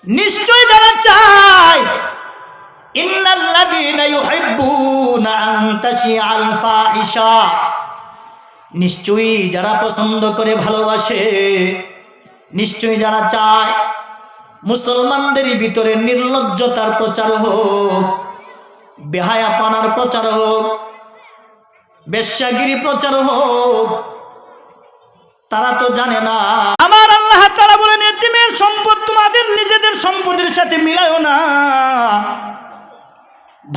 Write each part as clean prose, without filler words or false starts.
নিশ্চয় যারা চায় ইন্নাল্লাযীনা ইউহিব্বুনা আন তাশিআল ফাহিশা, নিশ্চয়ই যারা পছন্দ করে ভালোবাসে, নিশ্চয়ই যারা চায় মুসলমানদের ভিতরে নির্লজ্জতার প্রচার হোক, বেহায়াপনার প্রচার হোক, বেশ্যাগিরি প্রচার হোক, তারা তো জানে না। আমার আল্লাহ তাআলা বলেন, এতিমের সম্পদ তোমাদের নিজেদের সম্পদের সাথে মিলায়ও না,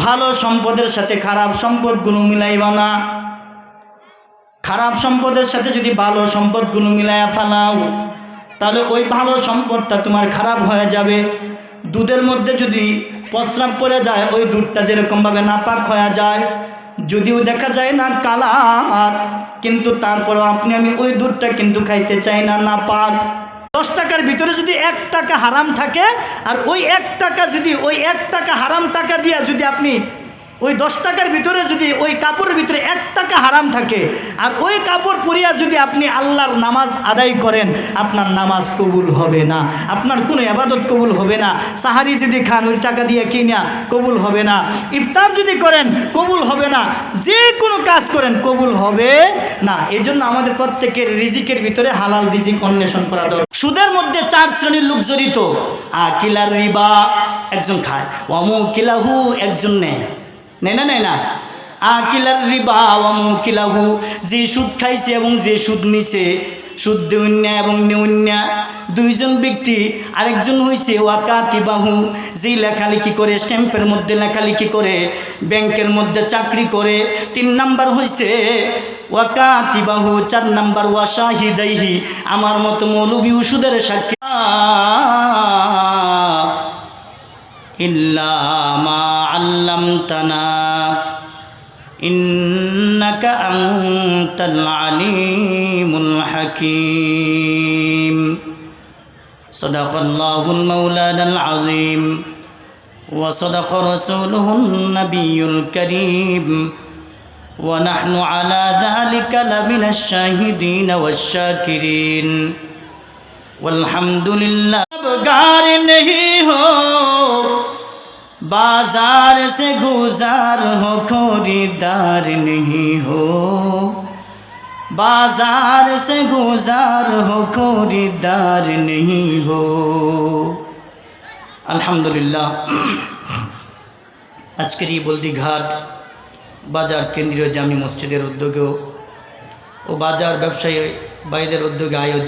ভালো সম্পদের সাথে খারাপ সম্পদগুলো মিলাইবা না। খারাপ সম্পদের সাথে যদি ভালো সম্পদগুলো মিলাইয়া ফেলাও, তাহলে ওই ভালো সম্পদটা তোমার খারাপ হয়ে যাবে। দুধের মধ্যে যদি প্রস্রাব পড়ে যায়, ওই দুধটা যেরকমভাবে নাপাক হয়ে যায়, যদিও দেখা যায় না কালার, কিন্তু তারপরেও আপনি আমি ওই দুধটা কিন্তু খাইতে চাই না, নাপাক। 10 টাকার ভিতরে যদি 1 টাকা হারাম থাকে, আর ওই 1 টাকা যদি ওই 1 টাকা হারাম টাকা দিয়ে যদি আপনি ওই 10 টাকার ভিতরে যদি ওই কাপড়ের ভিতরে 1 টাকা হারাম থাকে, আর ওই কাপড় পরিয়া যদি আপনি আল্লাহর নামাজ আদায় করেন, আপনার নামাজ কবুল হবে না, আপনার কোনো ইবাদত কবুল হবে না। সাহারি যদি খান ওই টাকা দিয়ে কিনা কবুল হবে না, ইফতার যদি করেন কবুল হবে না, যে কোনো কাজ করেন কবুল হবে না। এই জন্য আমাদের প্রত্যেকের রিজিকের ভিতরে হালাল রিজিক অন্বেষণ করা দরকার। সুদের মধ্যে 4 শ্রেণীর লোক জড়িত। আকিলার রিবা, একজন খায়, ওয়ামুকিলাহু, একজন নেয়, নেয় না। আকিলার রিবা ওয়া মুকিলাহু, যে সুদ খাইছে এবং যে সুদ নিছে, সুদ দেউন্যা এবং নেউন্যা দুইজন ব্যক্তি। আরেকজন হইছে ওয়াকাতিবাহু, যে লেখালেখি করে, স্ট্যাম্পের মধ্যে লেখালেখি করে, ব্যাংকের মধ্যে চাকরি করে। 3 নাম্বার হইছে ওয়াকাতিবাহু। 4 নাম্বার ওয়াশাহিদাইহি, আমার মতো মৌলবী সুদের সাক্ষী। ইল্লা মা আল্লামতানা ইন্নাকা আনতাল আলিমুল হাকীম। সাদাকাল্লাহুল মাওলানাল আযীম ওয়া সাদাকা রাসূলুহুন নাবিয়্যুল কারীম ওয়া নাহনু আলা যালিকা লামিনাশ শাহিদিন ওয়াশ শাকিরিন वल्हम्दुलिल्लाह। गार नहीं हो बाजार से गुजार हो, खरीदार नहीं हो बाजार से गुजार हो, खरीदार नहीं हो। अल्हम्दुलिल्लाह। আজকের এই বলদিঘাট বাজার কেন্দ্রীয় জামি মসজিদের উদ্যোগে ও বাজার ব্যবসায়ী ভাইদের উদ্যোগে আয়োজিত